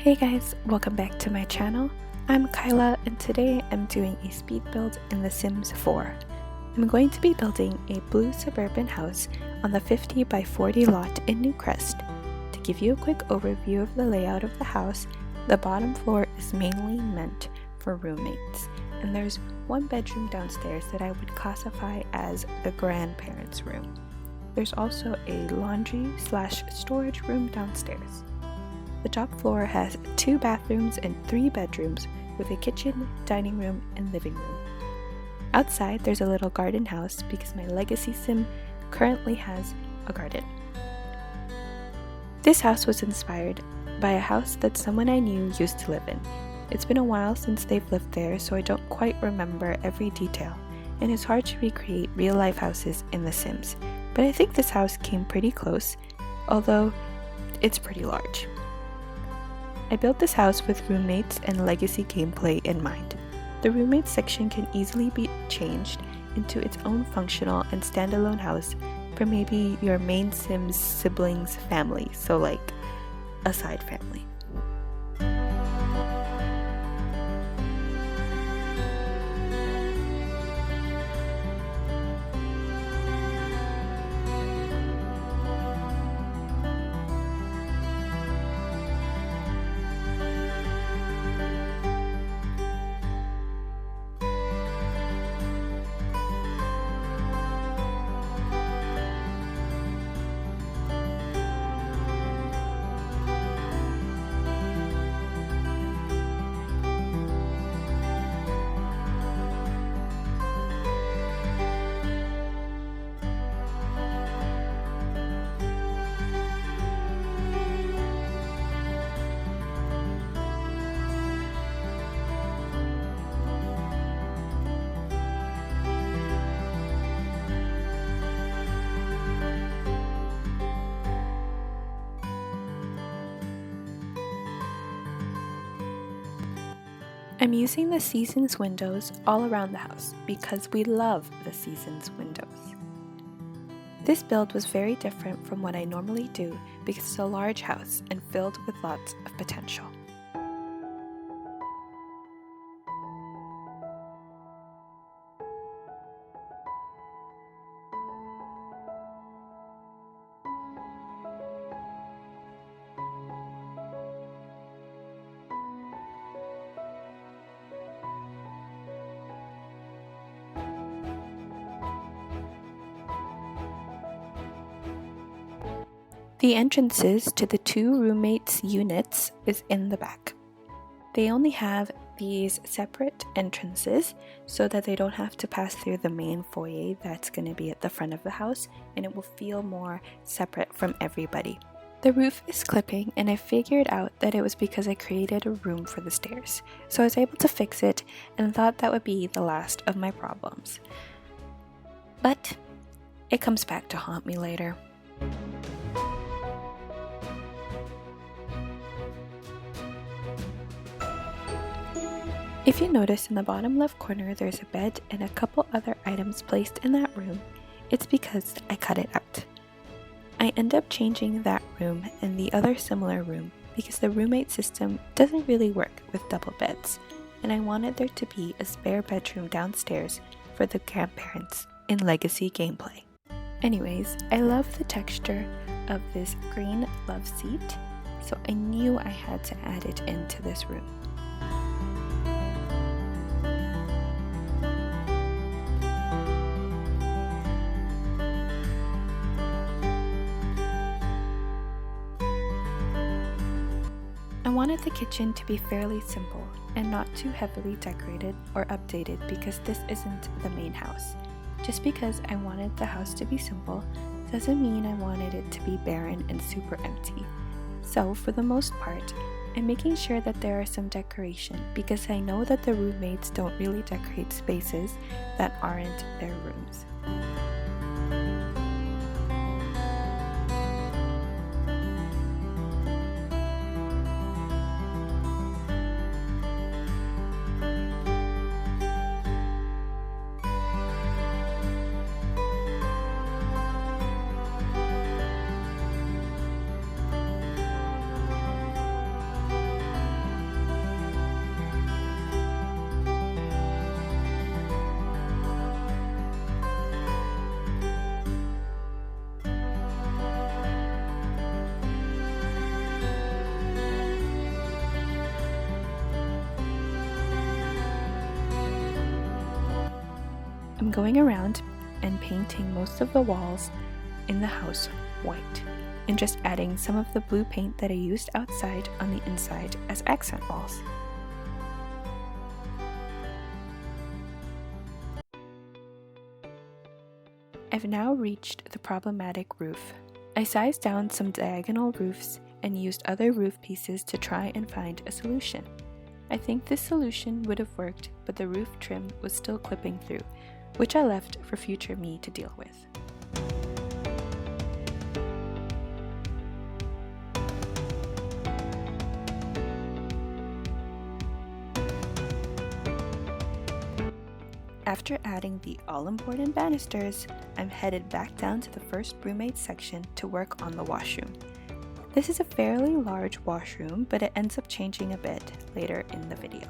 Hey guys, welcome back to my channel. I'm Kyla and today I'm doing a speed build in The Sims 4. I'm going to be building a blue suburban house on the 50 by 40 lot in Newcrest. To give you a quick overview of the layout of the house, the bottom floor is mainly meant for roommates, and there's one bedroom downstairs that I would classify as the grandparents' room. There's also a laundry/storage room downstairs. The top floor has 2 bathrooms and 3 bedrooms with a kitchen, dining room, and living room. Outside there's a little garden house because my legacy sim currently has a garden. This house was inspired by a house that someone I knew used to live in. It's been a while since they've lived there, so I don't quite remember every detail, and it's hard to recreate real-life houses in The Sims, but I think this house came pretty close, although it's pretty large. I built this house with roommates and legacy gameplay in mind. The roommates section can easily be changed into its own functional and standalone house for maybe your main Sims siblings family, so like a side family. I'm using the Seasons windows all around the house because we love the Seasons windows. This build was very different from what I normally do because it's a large house and filled with lots of potential. The entrances to the 2 roommates' units is in the back. They only have these separate entrances so that they don't have to pass through the main foyer that's going to be at the front of the house, and it will feel more separate from everybody. The roof is clipping, and I figured out that it was because I created a room for the stairs, so I was able to fix it and thought that would be the last of my problems. But it comes back to haunt me later. If you notice in the bottom left corner there's a bed and a couple other items placed in that room, it's because I cut it out. I end up changing that room and the other similar room because the roommate system doesn't really work with double beds, and I wanted there to be a spare bedroom downstairs for the grandparents in legacy gameplay. Anyways, I love the texture of this green love seat, so I knew I had to add it into this room. I wanted the kitchen to be fairly simple and not too heavily decorated or updated because this isn't the main house. Just because I wanted the house to be simple doesn't mean I wanted it to be barren and super empty. So for the most part, I'm making sure that there are some decoration because I know that the roommates don't really decorate spaces that aren't their rooms. I'm going around and painting most of the walls in the house white, and just adding some of the blue paint that I used outside on the inside as accent walls. I've now reached the problematic roof. I sized down some diagonal roofs and used other roof pieces to try and find a solution. I think this solution would have worked, but the roof trim was still clipping through, which I left for future me to deal with. After adding the all-important banisters, I'm headed back down to the first roommate section to work on the washroom. This is a fairly large washroom, but it ends up changing a bit later in the video.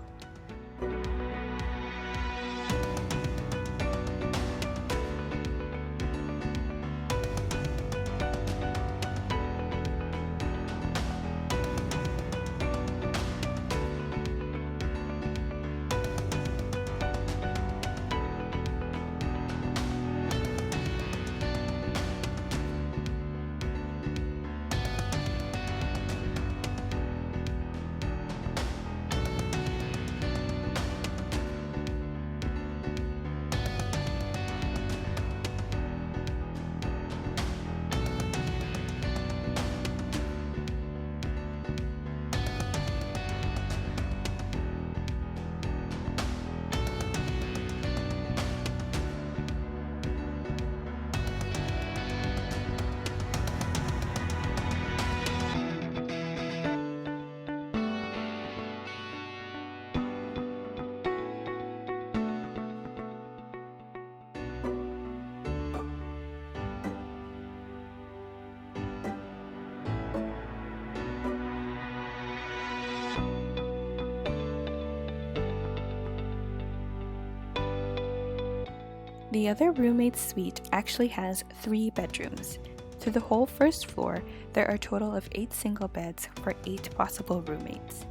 The other roommate's suite actually has 3 bedrooms. Through the whole first floor, there are a total of 8 single beds for 8 possible roommates.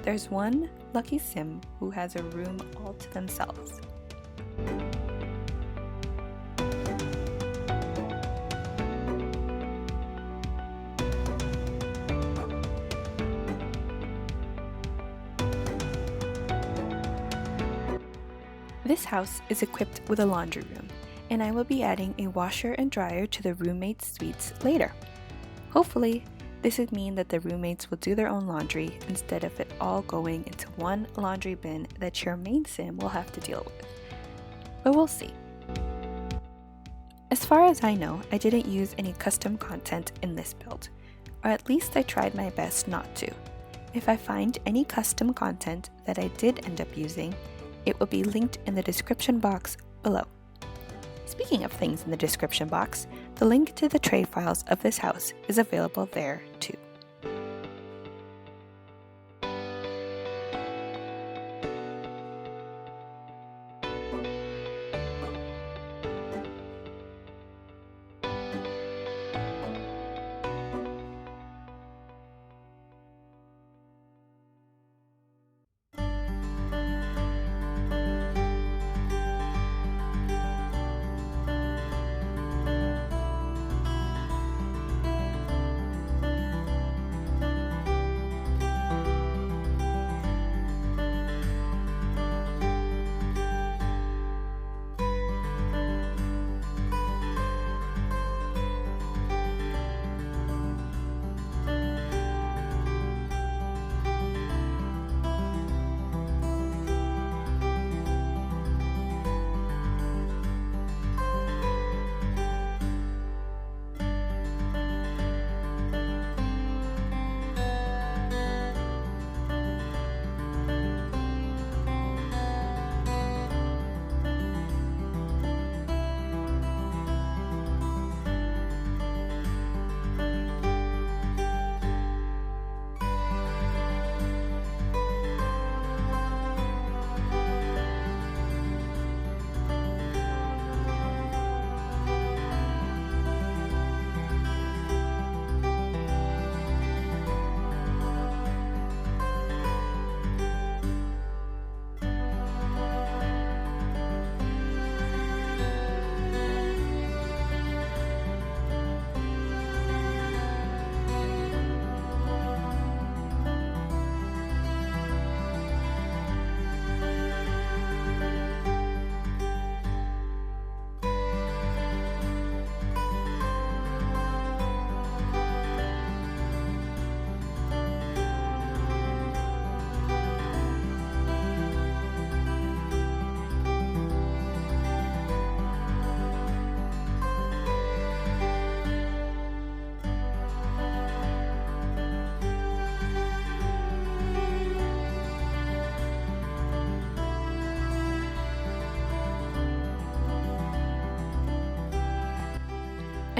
There's one lucky sim who has a room all to themselves. This house is equipped with a laundry room, and I will be adding a washer and dryer to the roommates' suites later. Hopefully, this would mean that the roommates will do their own laundry instead of it all going into one laundry bin that your main sim will have to deal with. But we'll see. As far as I know, I didn't use any custom content in this build, or at least I tried my best not to. If I find any custom content that I did end up using, it will be linked in the description box below. Speaking of things in the description box, the link to the tray files of this house is available there too.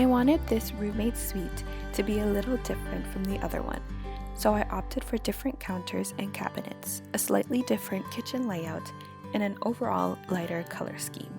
I wanted this roommate suite to be a little different from the other one, so I opted for different counters and cabinets, a slightly different kitchen layout, and an overall lighter color scheme.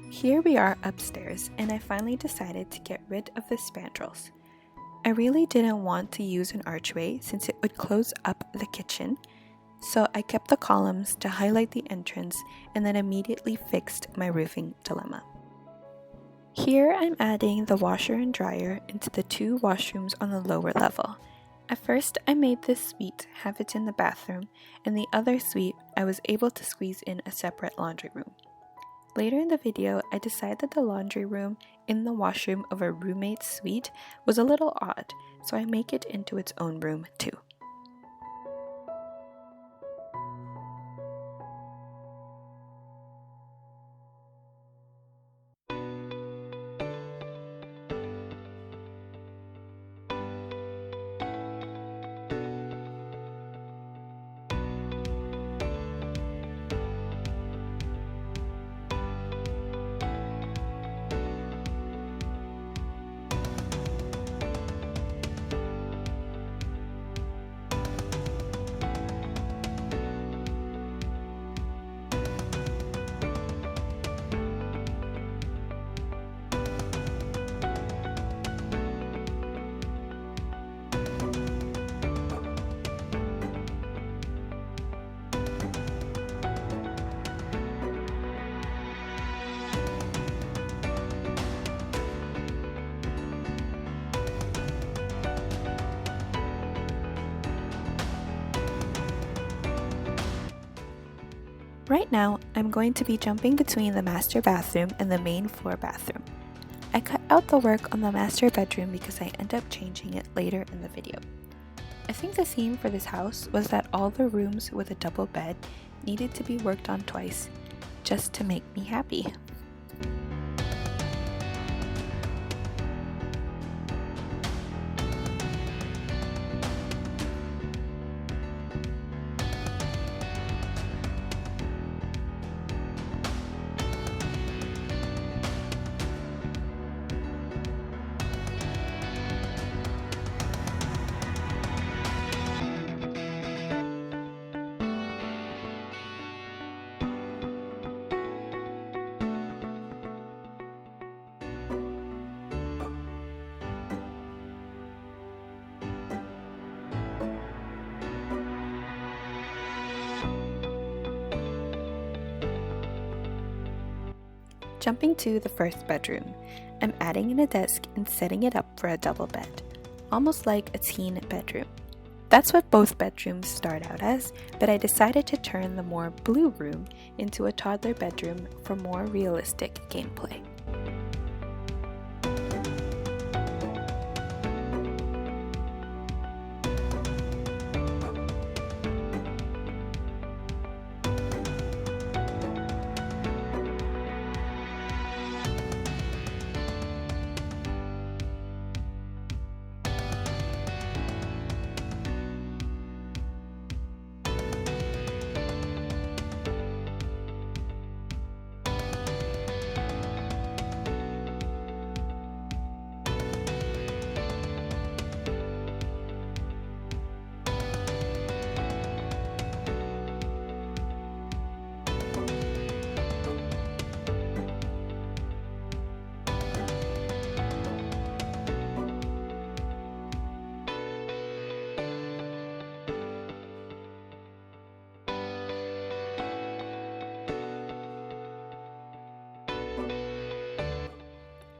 Here we are upstairs, and I finally decided to get rid of the spandrels. I really didn't want to use an archway since it would close up the kitchen, so I kept the columns to highlight the entrance and then immediately fixed my roofing dilemma. Here I'm adding the washer and dryer into the two washrooms on the lower level. At first I made this suite have it in the bathroom, and the other suite I was able to squeeze in a separate laundry room. Later in the video, I decided that the laundry room in the washroom of a roommate suite was a little odd, so I make it into its own room too. Right now, I'm going to be jumping between the master bathroom and the main floor bathroom. I cut out the work on the master bedroom because I end up changing it later in the video. I think the theme for this house was that all the rooms with a double bed needed to be worked on twice, just to make me happy. Jumping to the first bedroom, I'm adding in a desk and setting it up for a double bed, almost like a teen bedroom. That's what both bedrooms start out as, but I decided to turn the more blue room into a toddler bedroom for more realistic gameplay.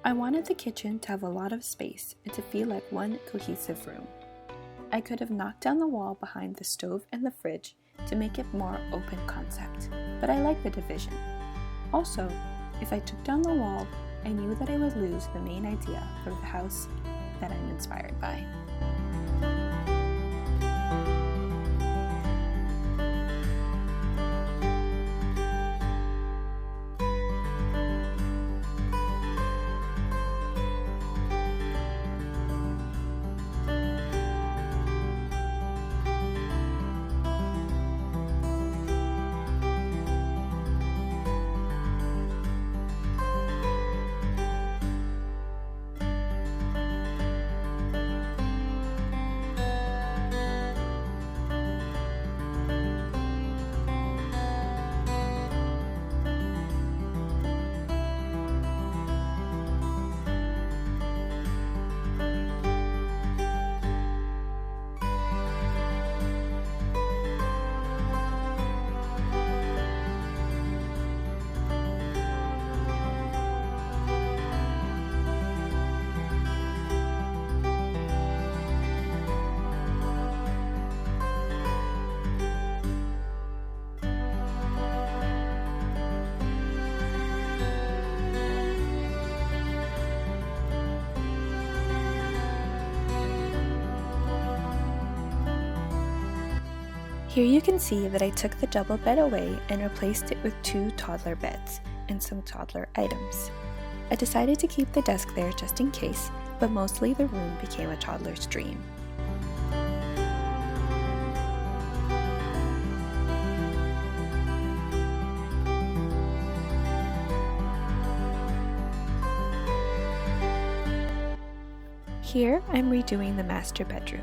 I wanted the kitchen to have a lot of space and to feel like one cohesive room. I could have knocked down the wall behind the stove and the fridge to make it more open concept, but I like the division. Also, if I took down the wall, I knew that I would lose the main idea of the house that I'm inspired by. Here you can see that I took the double bed away and replaced it with 2 toddler beds and some toddler items. I decided to keep the desk there just in case, but mostly the room became a toddler's dream. Here I'm redoing the master bedroom.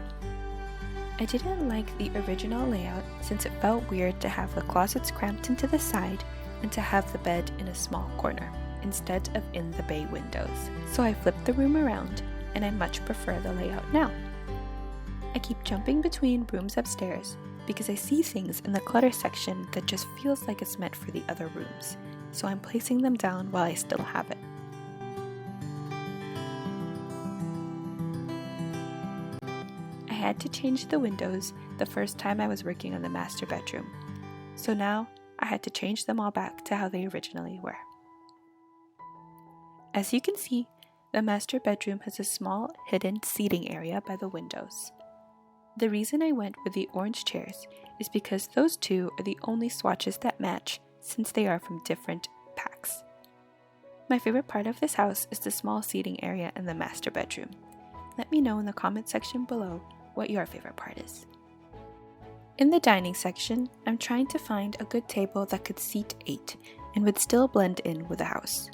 I didn't like the original layout since it felt weird to have the closets cramped into the side and to have the bed in a small corner instead of in the bay windows. So I flipped the room around and I much prefer the layout now. I keep jumping between rooms upstairs because I see things in the clutter section that just feels like it's meant for the other rooms, so I'm placing them down while I still have it. I had to change the windows the first time I was working on the master bedroom, so now I had to change them all back to how they originally were. As you can see, the master bedroom has a small hidden seating area by the windows. The reason I went with the orange chairs is because those 2 are the only swatches that match since they are from different packs. My favorite part of this house is the small seating area in the master bedroom. Let me know in the comment section below what your favorite part is. In the dining section, I'm trying to find a good table that could seat 8 and would still blend in with the house.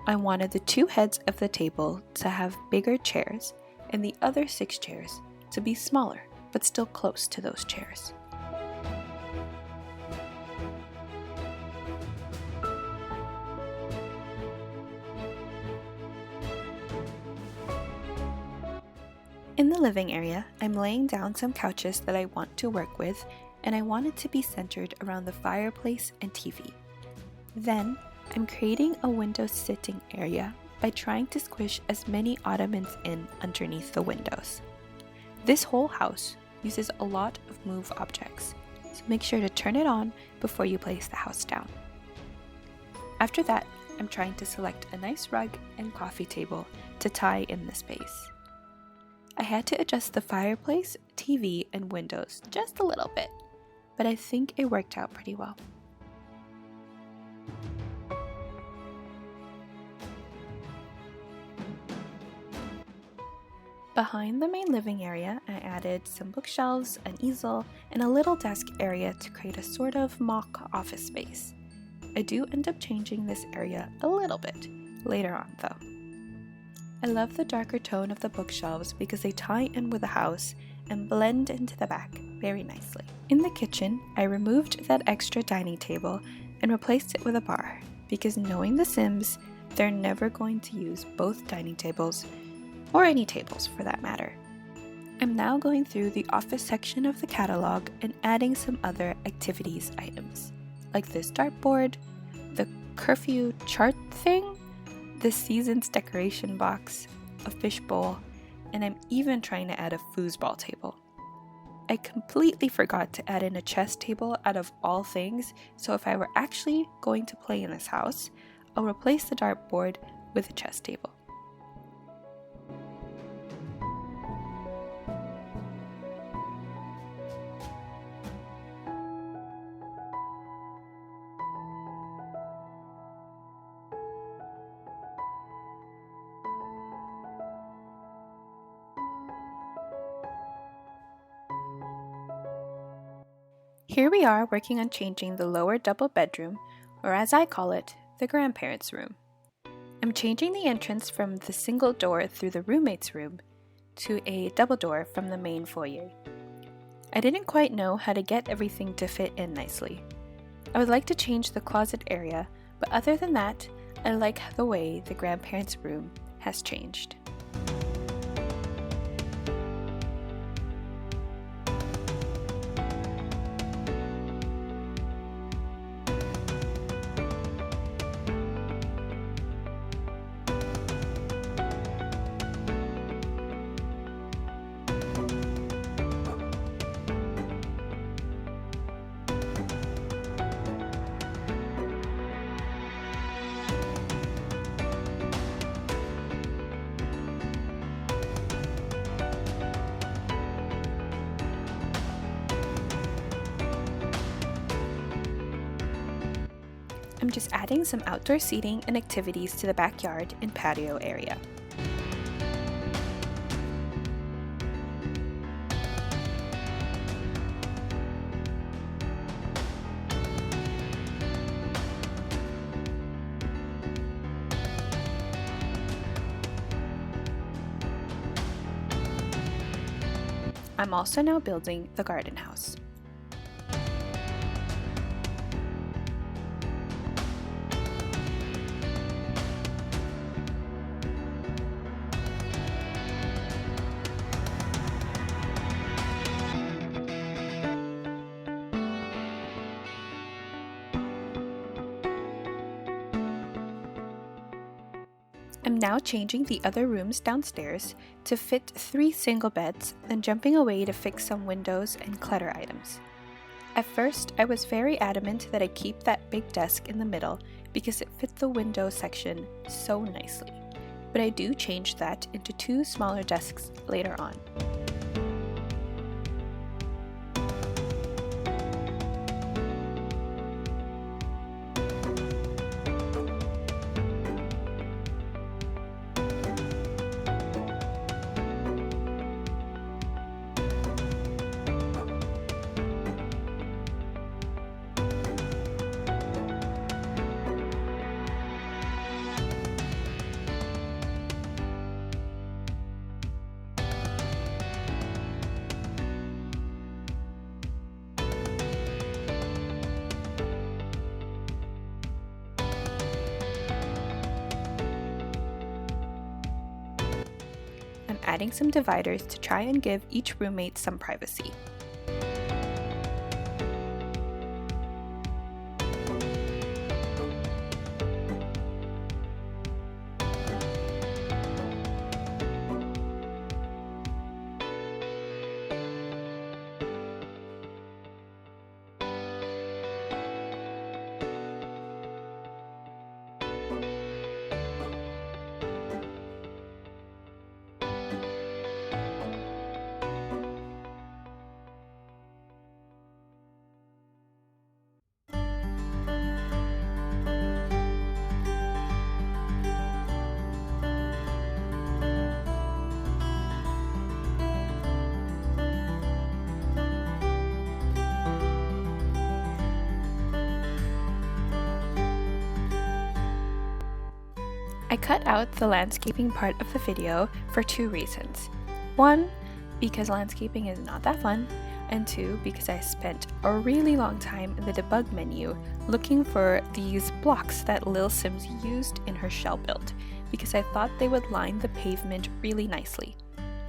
I wanted the 2 heads of the table to have bigger chairs and the other 6 chairs to be smaller but still close to those chairs. In the living area, I'm laying down some couches that I want to work with, and I want it to be centered around the fireplace and TV. Then, I'm creating a window sitting area by trying to squish as many ottomans in underneath the windows. This whole house uses a lot of move objects, so make sure to turn it on before you place the house down. After that, I'm trying to select a nice rug and coffee table to tie in the space. I had to adjust the fireplace, TV, and windows just a little bit, but I think it worked out pretty well. Behind the main living area, I added some bookshelves, an easel, and a little desk area to create a sort of mock office space. I do end up changing this area a little bit later on though. I love the darker tone of the bookshelves because they tie in with the house and blend into the back very nicely. In the kitchen, I removed that extra dining table and replaced it with a bar because knowing the Sims, they're never going to use both dining tables or any tables for that matter. I'm now going through the office section of the catalog and adding some other activities items, like this dartboard, the curfew chart thing, the season's decoration box, a fishbowl, and I'm even trying to add a foosball table. I completely forgot to add in a chess table out of all things, so if I were actually going to play in this house, I'll replace the dartboard with a chess table. Here we are working on changing the lower double bedroom, or as I call it, the grandparents' room. I'm changing the entrance from the single door through the roommate's room to a double door from the main foyer. I didn't quite know how to get everything to fit in nicely. I would like to change the closet area, but other than that, I like the way the grandparents' room has changed. I'm just adding some outdoor seating and activities to the backyard and patio area. I'm also now building the garden house. I'm now changing the other rooms downstairs to fit 3 single beds, then jumping away to fix some windows and clutter items. At first, I was very adamant that I keep that big desk in the middle because it fit the window section so nicely, but I do change that into 2 smaller desks later on. Adding some dividers to try and give each roommate some privacy. I cut out the landscaping part of the video for two reasons. One, because landscaping is not that fun, and two, because I spent a really long time in the debug menu looking for these blocks that Lil Sims used in her shell build, because I thought they would line the pavement really nicely.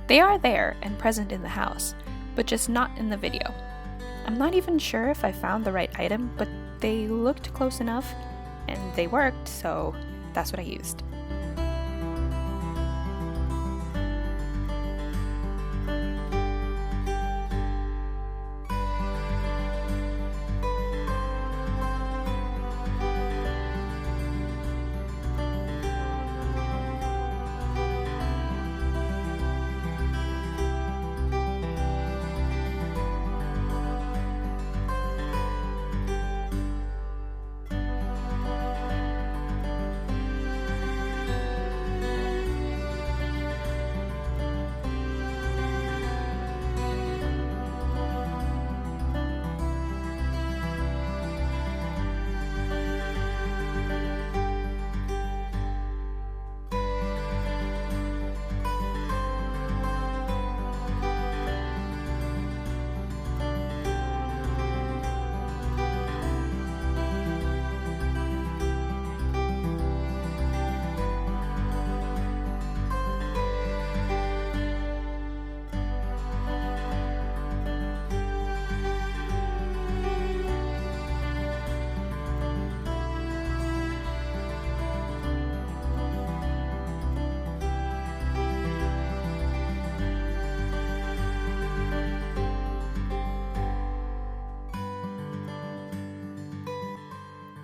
They are there and present in the house, but just not in the video. I'm not even sure if I found the right item, but they looked close enough, and they worked, so that's what I used.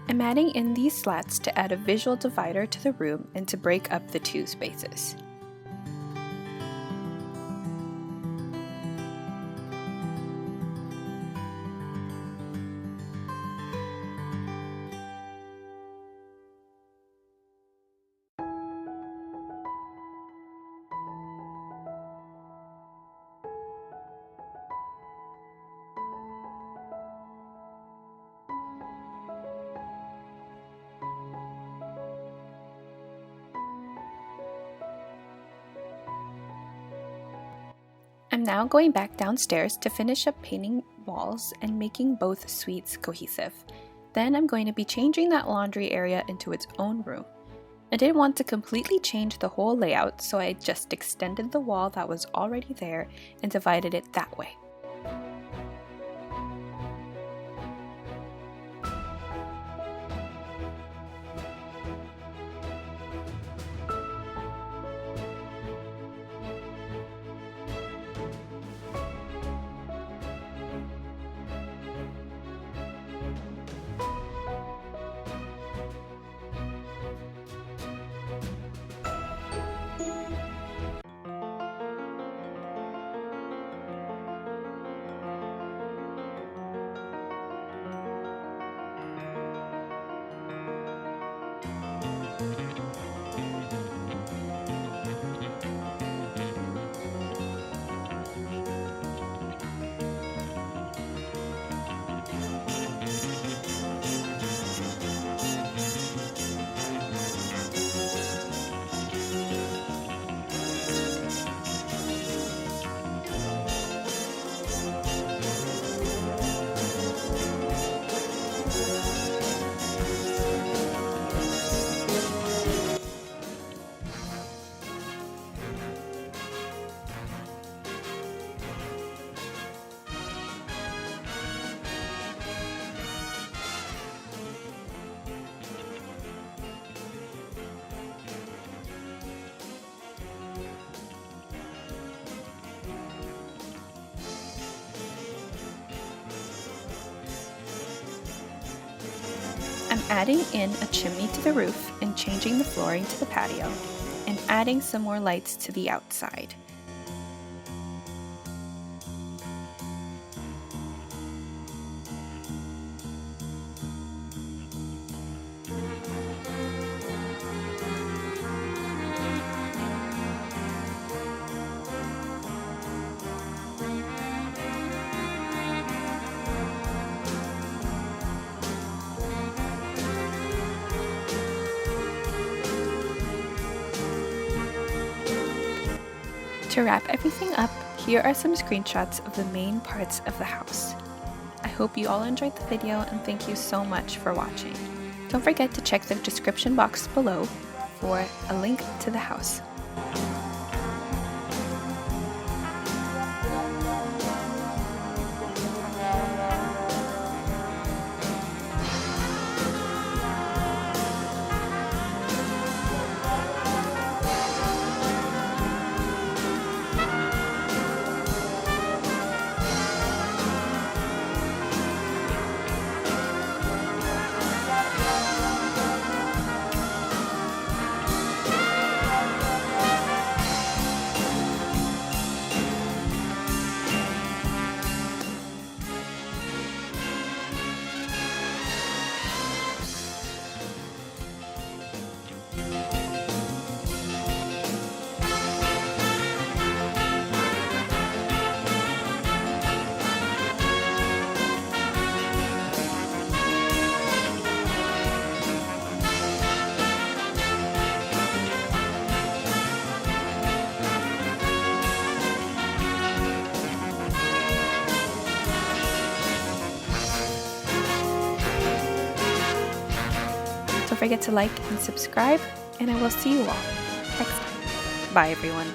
I'm adding in these slats to add a visual divider to the room and to break up the two spaces. I'm now going back downstairs to finish up painting walls and making both suites cohesive. Then I'm going to be changing that laundry area into its own room. I didn't want to completely change the whole layout, so I just extended the wall that was already there and divided it that way. I'm adding in a chimney to the roof and changing the flooring to the patio, and adding some more lights to the outside. To wrap everything up, here are some screenshots of the main parts of the house. I hope you all enjoyed the video and thank you so much for watching. Don't forget to check the description box below for a link to the house. Don't forget to like and subscribe, and I will see you all next time. Bye everyone.